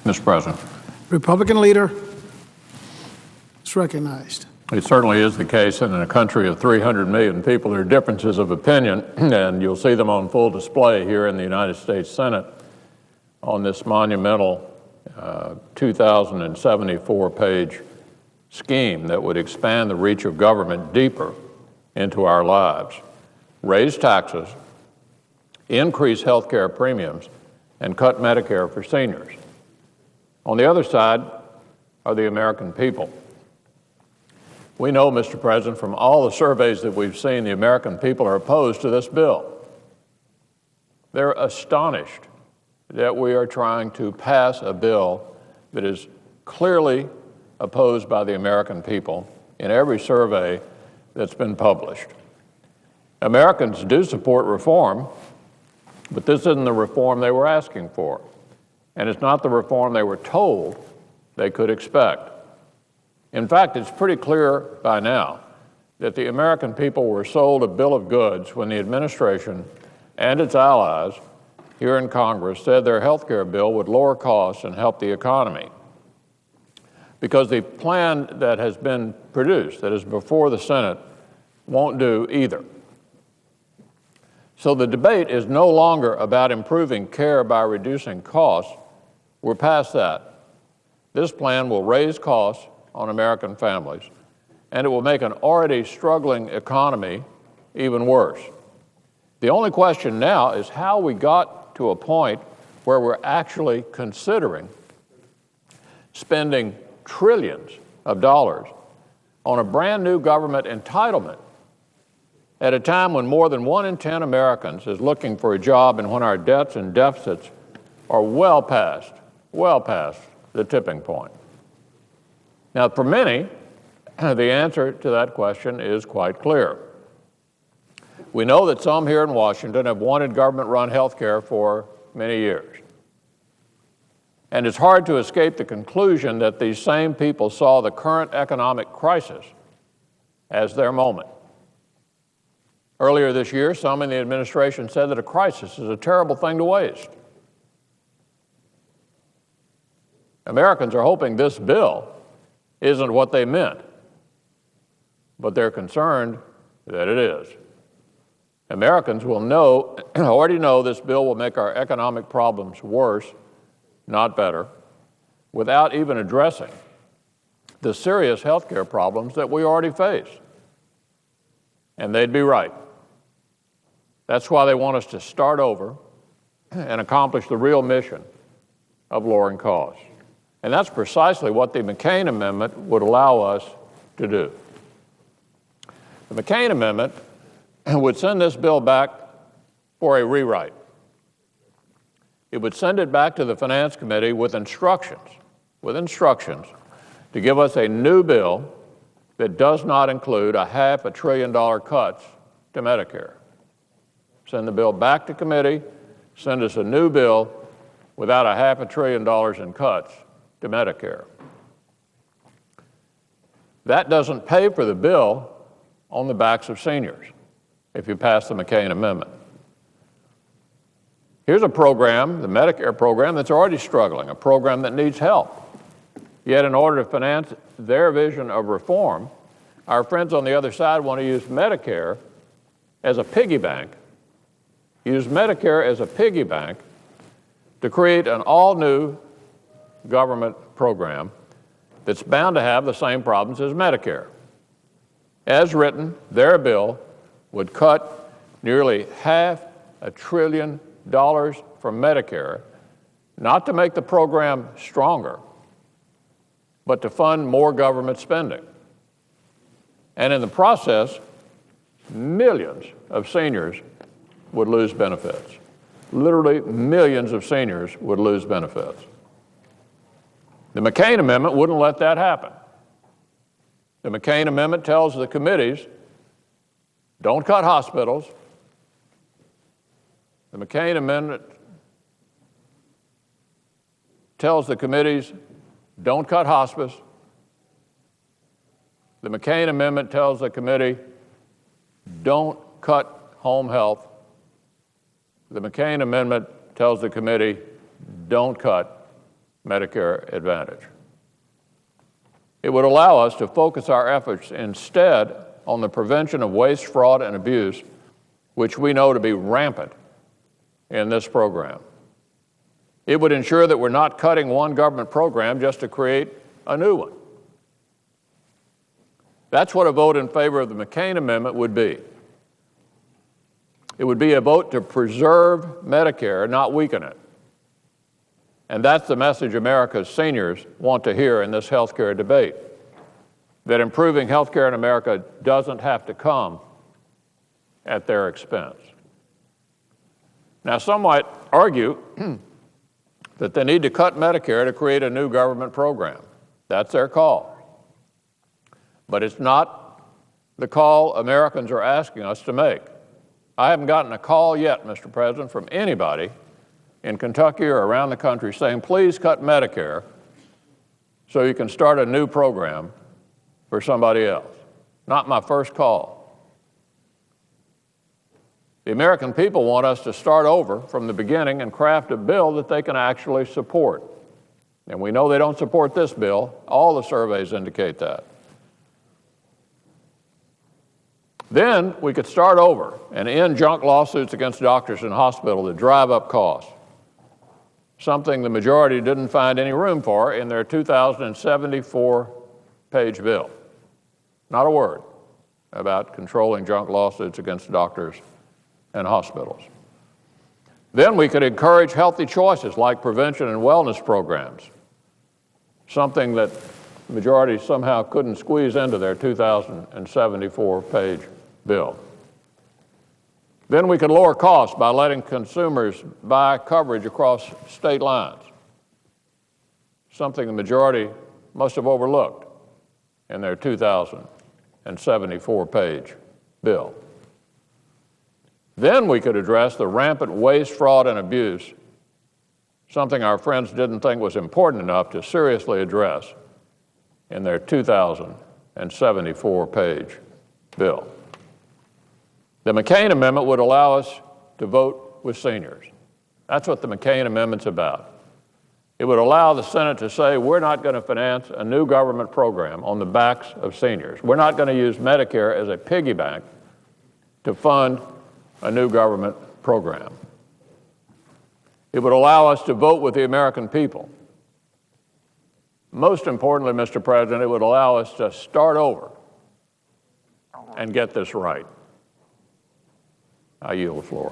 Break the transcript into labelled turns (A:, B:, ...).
A: Mr. President.
B: Republican leader is recognized.
A: It certainly is the case in a country of 300 million people. There are differerences of opinion, and you'll see them on full display here in the United States Senate on this monumental 2,074-page scheme that would expand the reach of government deeper into our lives, raise taxes, increase health care premiums, and cut Medicare for seniors. On the other side are the American people. We know, Mr. President, from all the surveys that we've seen, the American people are opposed to this bill. They're astonished that we are trying to pass a bill that is clearly opposed by the American people in every survey that's been published. Americans do support reform, but this isn't the reform they were asking for, and it's not the reform they were told they could expect. In fact, it's pretty clear by now that the American people were sold a bill of goods when the administration and its allies here in Congress said their health care bill would lower costs and help the economy. Because the plan that has been produced, that is before the Senate, won't do either. So the debate is no longer about improving care by reducing costs. We're past that. This plan will raise costs on American families, and it will make an already struggling economy even worse. The only question now is how we got to a point where we're actually considering spending trillions of dollars on a brand new government entitlement at a time when more than 1 in 10 Americans is looking for a job and when our debts and deficits are well past the tipping point. Now, for many, the answer to that question is quite clear. We know that some here in Washington have wanted government-run health care for many years. And it's hard to escape the conclusion that these same people saw the current economic crisis as their moment. Earlier this year, some in the administration said that a crisis is a terrible thing to waste. Americans are hoping this bill isn't what they meant, but they're concerned that it is. Americans will already know this bill will make our economic problems worse, not better, without even addressing the serious health care problems that we already face. And they'd be right. That's why they want us to start over and accomplish the real mission of lowering costs. And that's precisely what the McCain Amendment would allow us to do. The McCain Amendment would send this bill back for a rewrite. It would send it back to the Finance Committee with instructions to give us a new bill that does not include a $500 billion cuts to Medicare. Send the bill back to committee, send us a new bill without a $500 billion in cuts to Medicare. That doesn't pay for the bill on the backs of seniors if you pass the McCain Amendment. Here's a program, the Medicare program, that's already struggling, a program that needs help. Yet in order to finance their vision of reform, our friends on the other side want to use Medicare as a piggy bank, to create an all-new government program that's bound to have the same problems as Medicare. As written, their bill would cut nearly $500 billion from Medicare, not to make the program stronger, but to fund more government spending. And in the process, millions of seniors would lose benefits. Literally millions of seniors would lose benefits. The McCain Amendment wouldn't let that happen. The McCain Amendment tells the committees, don't cut hospitals. The McCain Amendment tells the committees, don't cut hospice. The McCain Amendment tells the committee, don't cut home health. The McCain Amendment tells the committee, don't cut Medicare Advantage. It would allow us to focus our efforts instead on the prevention of waste, fraud, and abuse, which we know to be rampant in this program. It would ensure that we're not cutting one government program just to create a new one. That's what a vote in favor of the McCain amendment would be. It would be a vote to preserve Medicare, not weaken it. And that's the message America's seniors want to hear in this health care debate, that improving health care in America doesn't have to come at their expense. Now, some might argue that they need to cut Medicare to create a new government program. That's their call. But it's not the call Americans are asking us to make. I haven't gotten a call yet, Mr. President, from anybody in Kentucky or around the country saying, please cut Medicare so you can start a new program for somebody else. Not my first call. The American people want us to start over from the beginning and craft a bill that they can actually support. And we know they don't support this bill. All the surveys indicate that. Then we could start over and end junk lawsuits against doctors and hospitals that drive up costs, something the majority didn't find any room for in their 2074-page bill. Not a word about controlling junk lawsuits against doctors and hospitals. Then we could encourage healthy choices like prevention and wellness programs, something that the majority somehow couldn't squeeze into their 2074-page bill. Then we could lower costs by letting consumers buy coverage across state lines, something the majority must have overlooked in their 2074-page bill. Then we could address the rampant waste, fraud, and abuse, something our friends didn't think was important enough to seriously address in their 2074-page bill. The McCain amendment would allow us to vote with seniors. That's what the McCain amendment's about. It would allow the Senate to say, we're not going to finance a new government program on the backs of seniors. We're not going to use Medicare as a piggy bank to fund a new government program. It would allow us to vote with the American people. Most importantly, Mr. President, it would allow us to start over and get this right. I yield the floor.